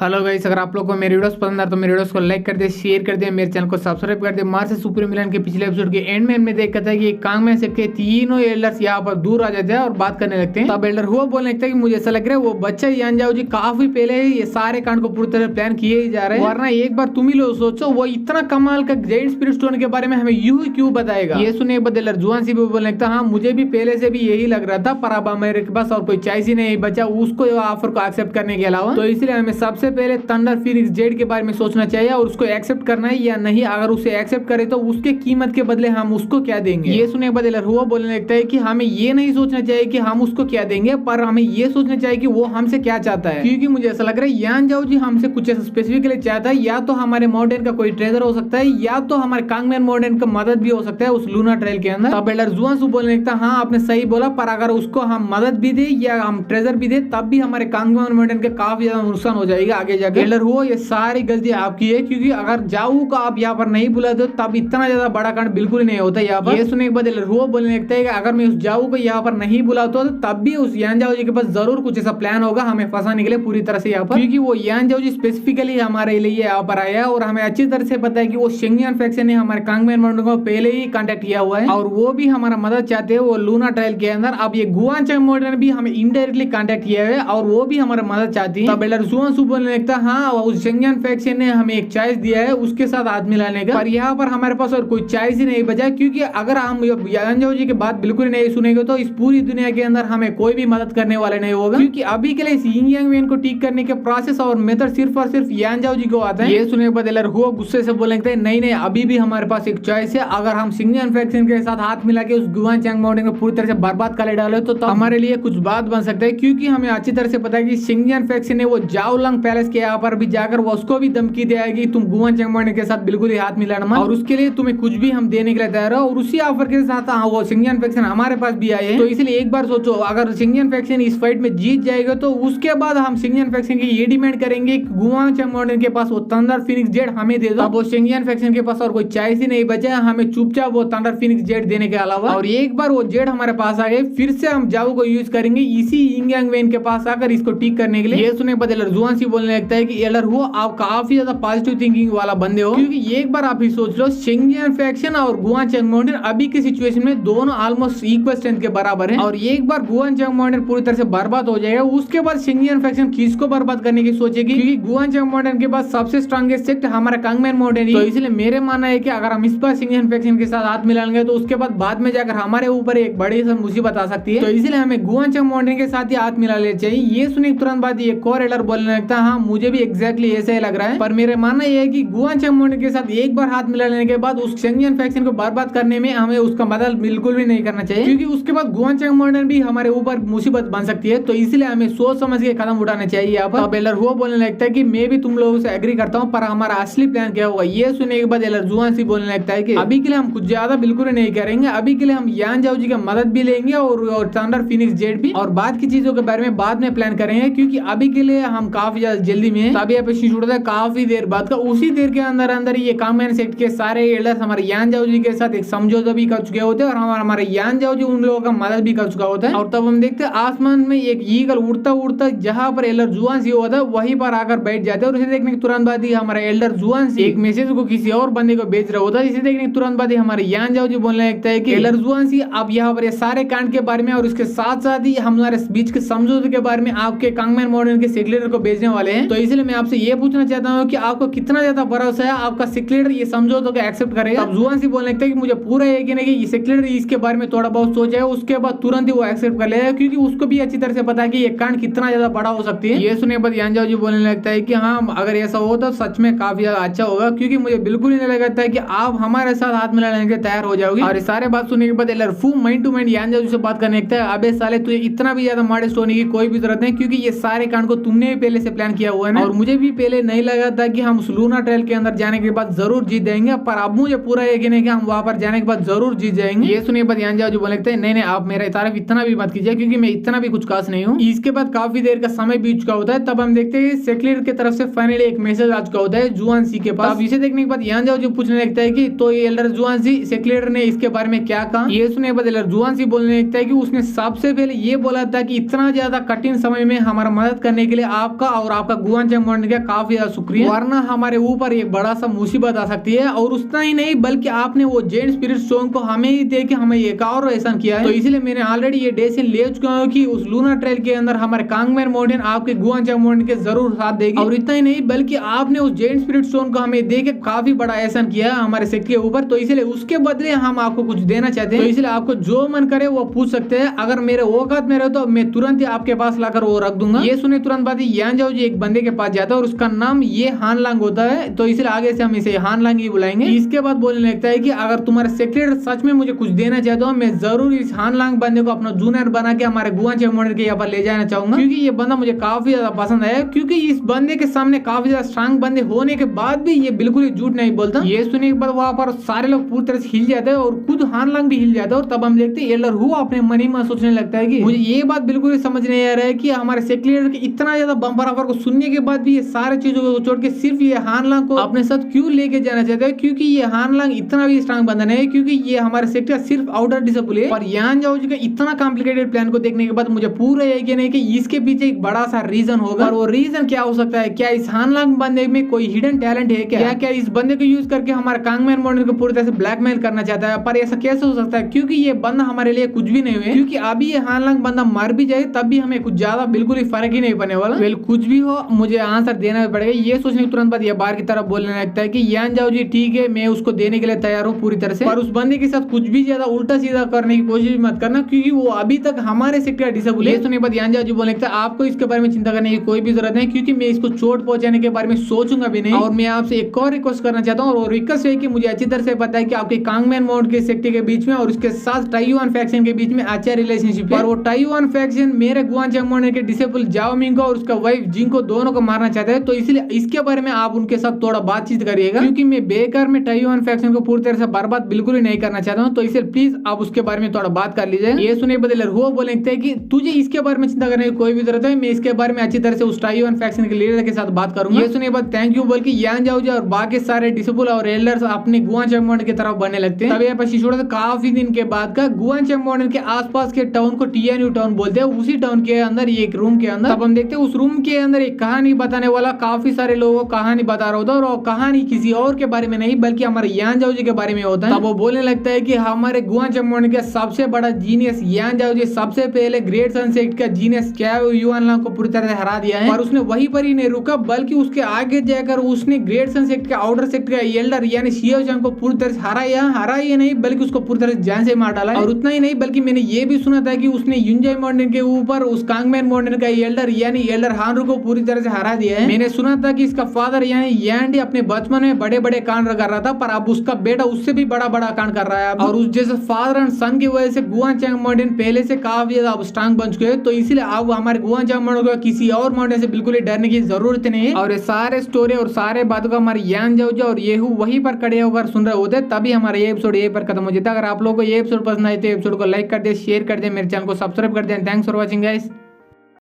Hello guys, अगर आप लोग को मेरे वीडियोस पसंद आ तो मेरे वीडियोस को लाइक कर दे, शेयर कर दे, मेरे चैनल को सब्सक्राइब कर दे। मार्स से सुपर मिलन के पिछले एपिसोड के एंड में देखा था कि कांगमैन सेट के तीनों एल्डर्स यहाँ पर दूर आ जाते हैं और बात करने लगते हैं। तब एल्डर हुआ बोलने लगता है कि मुझे ऐसा लग रहा है वो बच्चा यान जाओ जी काफी पहले ये सारे कांड को पूरी तरह प्लान किए ही जा रहे हैं, वरना एक बार तुम ही लोग सोचो वो इतना कमाल का जायंट स्पिरिट स्टोन के बारे में हमें यूं ही क्यों बताएगा। ये सुने एक बार एल्डर जुआन सी भी बोलने लगता हाँ मुझे भी पहले से भी यही लग रहा था, पर अब मेरे पास और कोई चॉइस ही नहीं बचा उसको ऑफर को एक्सेप्ट करने के अलावा, तो इसलिए हमें सबसे पहले थंडर फीनिक्स जेड के बारे में सोचना चाहिए और उसको एक्सेप्ट करना है या नहीं। अगर उसे एक्सेप्ट करे तो उसके कीमत के बदले हम उसको क्या देंगे। ये सुनने के बाद एल्डर हुआ बोलने लगता है कि हमें ये नहीं सोचना चाहिए कि हम उसको क्या देंगे, पर हमें ये सोचना चाहिए कि वो हमसे क्या चाहता है। क्योंकि मुझे ऐसा लग रहा है यान जाओ जी हमसे कुछ ऐसा स्पेसिफिकली चाहता है, या तो हमारे माउंटेन का कोई ट्रेजर हो सकता है या तो हमारे कांगमैन माउंटेन का मदद भी हो सकता है उस लूना ट्रेल के अंदर। तब एल्डर जुआन बोलने लगता है हाँ आपने सही बोला, पर अगर उसको हम मदद भी दे या हम ट्रेजर भी दे तब भी हमारे कांगमैन माउंटेन का काफी ज्यादा नुकसान हो जाएगा आगे जाकर। एल्डर हुआ ये सारी गलती आपकी है, क्योंकि अगर जाऊ का आप यहाँ पर नहीं बुलाते तब इतना ज्यादा बड़ा कांड बिल्कुल ही नहीं होता यहाँ पर। ये सुनने के बाद एल्डर हुआ बोलने लगता है कि अगर मैं उस जाऊ को यहाँ पर नहीं बुलाता तब भी उस यान जाओ जी के पास जरूर कुछ ऐसा प्लान होगा हमें फंसाने के लिए पूरी तरह से यहाँ पर, क्योंकि वो यान जाओ जी स्पेसिफिकली हमारे लिए यहाँ पर आया और हमें अच्छी तरह से पता है कि वो शेंगियन फैक्शन ने हमारे कांगमैन माउंटेन को पहले ही कांटेक्ट किया हुआ है और वो भी हमारा मदद चाहते हैं वो लूना ट्रायल के अंदर। अब ये गुआनचंग माउंटेन भी हमें इनडायरेक्टली कांटेक्ट किया है और वो भी हमारा मदद चाहती है। तब एल्डर जुआन सु बोलने लगता हाँ उस शेंगियन फैक्शन ने हमें एक चॉइस दिया है उसके साथ हाथ मिलाने का, पर यहाँ पर हमारे पास और कोई चॉइस ही नहीं बचा, क्योंकि अगर हम यान जाओ जी की बात बिल्कुल नहीं सुनेंगे तो इस पूरी दुनिया के अंदर हमें कोई भी मदद करने वाले नहीं होगा, क्योंकि अभी के लिए इस यिंग यांग वेन को ठीक करने के प्रोसेस और मेथड सिर्फ और सिर्फ यान जाओ जी को आता है। ये सुनने के बाद एल्डर हुआ गुस्से से बोलने लगता है नहीं नहीं अभी भी हमारे पास एक चॉइस है, अगर हम शेंगियन फैक्शन के साथ हाथ मिला के उस गुआनचंग माउंटेन को पूरी तरह से बर्बाद कर डाले तो हमारे लिए कुछ बात बन सकता है, क्योंकि हमें अच्छी तरह से पता है कि शेंगियन फैक्शन ने वो जाओलंग पैलेस के यहाँ पर भी जाकर वो उसको भी धमकी दिया है कि तुम गुआनचंग माउंटेन के साथ बिल्कुल ही हाथ मिलाना मत, और उसके लिए तुम्हें कुछ भी हम देने के लिए तैयार है। और उसी ऑफर के साथ वो शेंगियन फैक्शन हमारे पास भी आए हैं, तो इसलिए एक बार सोचो अगर शेंगियन फैक्शन इस फाइट में जीत जाएगा तो उसके बाद हम शेंगियन फैक्शन की ये डिमांड करेंगे कि गुआनचंग माउंटेन के पास वो थंडर फीनिक्स जेड हमें दे दो। अब वो शेंगियन फैक्शन के पास और कोई चॉइस ही नहीं बचा, हमें चुपचाप वो थंडर फीनिक्स जेड देने के अलावा, और एक बार वो जेड हमारे पास आ गए फिर से हम जाओ को यूज करेंगे इसी यिंग यांग वेन के पास आकर इसको ठीक करने के लिए। ये सुने बाद एल्डर जुआन सी बोलने लगता है कि एल्डर हुआ आप काफी ज्यादा पॉजिटिव थिंकिंग वाला बंदे हो, क्योंकि एक बार आप ही सोच लो शेंगियन फैक्शन और गुआनचंग माउंटेन अभी की सिचुएशन में दोनों ऑलमोस्ट इक्वल स्ट्रेंथ के बराबर हैं, और एक बार गुआनचंग माउंटेन पूरी तरह से बर्बाद हो जाएगा उसके बाद शेंगियन फैक्शन किसको बर्बाद करने की सोचेगी, क्योंकि गुआनचंग माउंटेन के पास सबसे स्ट्रॉन्गेस्ट सेक्ट हमारा कांगमैन माउंटेन है। तो इसलिए मेरे मानना है कि अगर हम इस बार शेंगियन फैक्शन के साथ हाथ मिलाएंगे तो उसके बाद में जाकर हमारे ऊपर एक बड़ी सी मुसीबत आ सकती है, तो इसलिए हमें गुआनचंग माउंटेन के साथ ही हाथ मिला लेना चाहिए। ये सुने तुरंत बाद एक और एल्डर बोलने लगता है हाँ मुझे भी एग्जैक्टली ऐसा ही लग रहा है, पर मेरे मानना यह है कि गुआनचंग माउंटेन के साथ एक बार हाथ मिला लेने के बाद उस शेंगियन फैक्शन को बर्बाद करने में हमें उसका मदद बिल्कुल भी नहीं करना चाहिए, क्योंकि उसके बाद गुआनचंग माउंटेन भी हमारे ऊपर मुसीबत बन सकती है, तो इसलिए हमें सोच समझ के कदम उठाना चाहिए। यहाँ पर एल्डर हुआ बोलने लगता है कि मैं भी तुम लोगों से एग्री करता हूँ, पर हमारा असली प्लान क्या होगा। ये सुनने के बाद एल्डर जुआन सी बोलने लगता है कि अभी के लिए हम कुछ ज्यादा बिल्कुल नहीं करेंगे, अभी के लिए हम यान जाओ जी की मदद भी लेंगे और थंडर फीनिक्स जेड भी, और बाद की चीजों के बारे में बाद में प्लान करेंगे, क्योंकि अभी के लिए हम काफी ज्यादा जल्दी में तभी यहाँ पे छूटता है काफी देर बाद का। उसी देर के अंदर अंदर ये कांगमैन सेक्ट के सारे एल्डर्स हमारे यान जाओ जी के साथ एक समझौता भी कर चुके होते हैं और हमारे यान जाओ जी उन लोगों का मदद भी कर चुका होता है। और तब हम देखते हैं आसमान में एक ईगल उड़ता उड़ता जहां पर एल्डर जुआन सी होता है वहीं पर आकर बैठ जाते हैं, और इसे देखने के तुरंत बाद ही हमारा एल्डर जुआन सी एक मैसेज को किसी और बंदे को भेज रहा होता है। इसे देखने के तुरंत बाद ही हमारे यान जाओ जी बोलने लगता है कि एल्डर जुआन सी आप यहाँ पर सारे कांड के बारे में और उसके साथ साथ ही हमारे बीच के समझौते के बारे में आपके कांगमैन माउंटेन के सेक्रेटर को भेजने वाले हैं, तो इसलिए मैं आपसे ये पूछना चाहता हूँ कि आपको कितना ज्यादा भरोसा है आपका सेक्रेटर ये समझौते को एक्सेप्ट करेगा। अब जुआन सी बोलने लगता है कि मुझे पूरा यकीन है कि सेक्रेटर इसके बारे में थोड़ा बहुत सोचा है, उसके बाद तुरंत ही वो एक्सेप्ट कर लेगा, क्योंकि उसको भी अच्छी तरह से पता है कि ये कांड कितना ज्यादा बड़ा हो सकती है। ये सुनने के बाद यान जाओ जी बोलने लगता है कि हाँ अगर ऐसा हो तो सच में काफी ज्यादा अच्छा होगा, क्योंकि मुझे बिल्कुल नहीं लगता है कि आप हमारे साथ हाथ मिलाने के तैयार हो जाओगे। और सारे बात सुनने के बाद एल्डर फू माइंड टू माइंड यान जाओ जी से बात करने लगता है अबे साले तुझे इतना भी ज्यादा मॉडेस्ट होने की कोई भी जरूरत नहीं, क्योंकि ये सारे कांड को तुमने भी पहले से प्लान किया हुआ है ना, और मुझे भी पहले नहीं लगा था कि हम लूना ट्रायल के अंदर जाने के बाद जरूर जीत जाएंगे, पर अब मुझे पूरा यकीन है कि हम वहां पर जाने के बाद जरूर जीत जाएंगे। ये सुनने के बाद यान जाओ जी बोलने लगते हैं नहीं नहीं आप मेरा तारीफ इतना भी मत कीजिए, क्योंकि मैं इतना भी कुछ खास नहीं हूँ। इसके बाद काफी देर का समय बीत चुका होता है, तब हम देखते हैं सेक्रेटर की तरफ से फाइनली एक मैसेज आ चुका होता है जुआन सी के पास। इसे देखने के बाद यान जाओ जी पूछने लगता है कि तो ये एल्डर जुआन सी सेक्रेटर ने इसके बारे में क्या कहा। ये सुनने के बाद एल्डर जुआन सी बोलने लगता है कि उसने सबसे पहले ये बोला था कि इतना ज्यादा कठिन समय में हमारा मदद करने के लिए आपका और आपका आपका गुआन चैंग मॉर्निंग का काफी ज्यादा शुक्रिया, वरना हमारे ऊपर एक बड़ा सा मुसीबत आ सकती है। और उतना ही नहीं बल्कि आपने वो जेड स्पिरिट स्टोन को हमें ही दे के हमें एक और एहसान किया है, तो इसलिए मैंने ऑलरेडी ये डिसीजन ले चुका हूँ कि उस लूना ट्रेल के अंदर हमारे कांगमैन माउंटेन आपके गुआन चैंग मॉर्निंग के जरूर साथ देगी। और इतना ही नहीं बल्कि आपने उस जेड स्पिरिट स्टोन को हमें दे के काफी बड़ा एहसान किया है हमारे सेक्टर के ऊपर, तो इसलिए उसके बदले हम आपको कुछ देना चाहते हैं। तो इसलिए आपको जो मन करे वो पूछ सकते हैं, अगर मेरे औकात में रहे तो मैं तुरंत ही आपके पास लाकर वो रख दूंगा। ये सुने तुरंत बात यान जाओ जी एक बंदे के पास जाता है और उसका नाम ये हान लांग होता है, तो इसलिए आगे से हम इसे हान लांग ही बुलाएंगे। इसके बाद बोलने लगता है कि अगर तुम्हारे सेक्रेटरी सच में मुझे कुछ देना चाहते हो, मैं जरूर इस हान लांग बंदे को अपना जूनियर बना के हमारे गुआन चैंग मॉर्निंग के यहाँ पर ले जाना चाहूंगा, क्योंकि ये बंदा मुझे काफी ज्यादा पसंद है। क्योंकि इस बंदे के सामने काफी ज्यादा स्ट्रांग बंदे होने के बाद भी ये बिल्कुल ही झूठ नहीं बोलता। ये सुनने के बाद वहां पर सारे लोग पूरी तरह से हिल जाते हैं और खुद हान लांग भी हिल जाता है। और तब हम देखते हैं एल्डर हु अपने मन ही में सोचने लगता है कि मुझे ये बात बिल्कुल समझ नहीं आ रहा है कि हमारे सेक्रेटरी के इतना ज्यादा बम्पर ऑफर को सुनने के बाद भी ये सारे चीजों को छोड़ के सिर्फ ये हान लांग को अपने साथ क्यों लेके जाना चाहते हैं, क्योंकि ये हान लांग इतना भी स्ट्रांग बंदा नहीं है, क्योंकि ये हमारे सेक्टर सिर्फ आउटर डिसेबल है। और यान जाओ जी का इतना कॉम्प्लिकेटेड प्लान को देखने के बाद मुझे पूरा यकीन है कि इसके पीछे एक बड़ा सा रीजन होगा। और वो रीजन क्या हो सकता है? क्या इस हान लांग बंदे में कोई हिडन टैलेंट है क्या इस बंदे को यूज करके हमारे कांगमैन मॉर्निंग को पूरी तरह से ब्लैकमेल करना चाहता है? पर ऐसा कैसे हो सकता है, क्योंकि ये बंदा हमारे लिए कुछ भी नहीं हुए, क्योंकि अभी ये हान लांग बंदा मर भी जाए तब भी हमें कुछ ज्यादा बिल्कुल ही फर्क ही नहीं पड़ने वाला। वेल कुछ भी हो मुझे आंसर देना भी पड़ेगा। ये सोचने के तुरंत बाद ये बाहर की तरफ बोलने लगता है कि यान जाओ जी ठीक है, मैं उसको देने के लिए तैयार हूँ पूरी तरह से, पर उस बंदे के साथ कुछ भी ज्यादा उल्टा सीधा करने की कोशिश मत करना, क्योंकि वो अभी तक हमारे सेक्टर डिसेबल है। सुनने के बाद यान जाओ जी बोलने लगता है आपको इसके बारे में चिंता करने की कोई भी जरूरत नहीं, क्योंकि मैं इसको चोट पहुंचाने के बारे में सोचूंगा भी नहीं। और मैं आपसे एक और रिक्वेस्ट करना चाहता हूँ, और रिक्वेस्ट है कि मुझे अच्छी तरह से पता है कि आपके कांगमैन माउंट के सेक्टर के बीच में और उसके साथ टाइवान फैक्शन के बीच में अच्छा रिलेशनशिप है। और वो टाइवान फैक्शन मेरे गुआन चैंग मॉर्निंग के डिसेबल जाओ मिंग को और उसका वाइफ जिंग को दोनों को मारना चाहते हैं, तो इसलिए इसके बारे में आप उनके साथ थोड़ा बातचीत करिएगा, क्योंकि मैं बेकार में टाइवान फैक्शन को पूरी तरह से बर्बाद बिल्कुल ही नहीं करना चाहता हूँ, तो इसलिए प्लीज आप उसके बारे में थोड़ा बात कर लीजिए। ये सुने बदले वो बोलते हैं कि तुझे इसके बारे में चिंता करने की कोई भी जरूरत है, मैं इसके बारे में अच्छी तरह से उस टाइवान फैक्शन के लीडर के साथ बात करूंगा। ये सुने बाद थैंक यू बोल के यान जाओ और बाकी सारे डिसेबल और एल्डर्स अपने गुआन चैंग मॉर्निंग की तरफ बढ़ने लगते हैं। तब यहाँ पर शिशोड़ा से काफी दिन के बाद का गुआन चैंग मॉर्निंग के आसपास के टाउन को टीएनयू टाउन बोलते हैं। उसी टाउन के अंदर एक रूम के अंदर तब हम देखते हैं उस रूम के अंदर एक कहानी बताने वाला काफी सारे लोगों को कहानी बता रहा होता है, और वो कहानी किसी और के बारे में नहीं बल्कि हमारे यान जाओ जी के बारे में होता है। तब वो बोलने लगता है कि हमारे गुआन चैंग मॉर्निंग का सबसे बड़ा जीनियस यान जाओ जी सबसे पहले ग्रेट सनसेट का जीनियस क्या युआन लांग को पूरी तरह से हरा दिया है। और उसने वहीं पर ही नहीं रुका, बल्कि उसके आगे जाकर उसने ग्रेट सनसेट का आउटर सेक्टर का एल्डर यानी शियो चैंग को पूरी तरह से हरा ही नहीं बल्कि उसको पूरी तरह से जान से मार डाला। और उतना ही नहीं बल्कि मैंने ये भी सुना था कि उसने युनजाई माउंटेन के ऊपर उस कांगमैन माउंटेन का एल्डर यानी एल्डर हानरू को पूरी तरह से हरा दिया है। मैंने सुना था कि इसका फादर यानी यांडी अपने बचपन में बड़े बड़े कांड कर रहा था, पर अब उसका बेटा उससे भी बड़ा बड़ा कांड कर रहा है। और उस जैसे फादर एंड सन की वजह से गुआन चैंग माउंटेन पहले से काफी ज्यादा स्ट्रांग बन चुके हैं, तो इसलिए अब हमारे गुआन चैंग माउंटेन को किसी और माउंटेन से बिल्कुल ही डरने की जरूरत नहीं है। और ये सारे स्टोरी और सारे बातों को हमारे यान जाओ और ये वहीं पर खड़े होकर सुन रहे होते, तभी हमारा ये एपिसोड यहीं पर खत्म हो जाता है। अगर आप लोगों को ये एपिसोड पसंद आए तो एपिसोड को लाइक कर दे, शेयर कर दे, मेरे चैनल को सब्सक्राइब कर दे। Thanks for watching guys.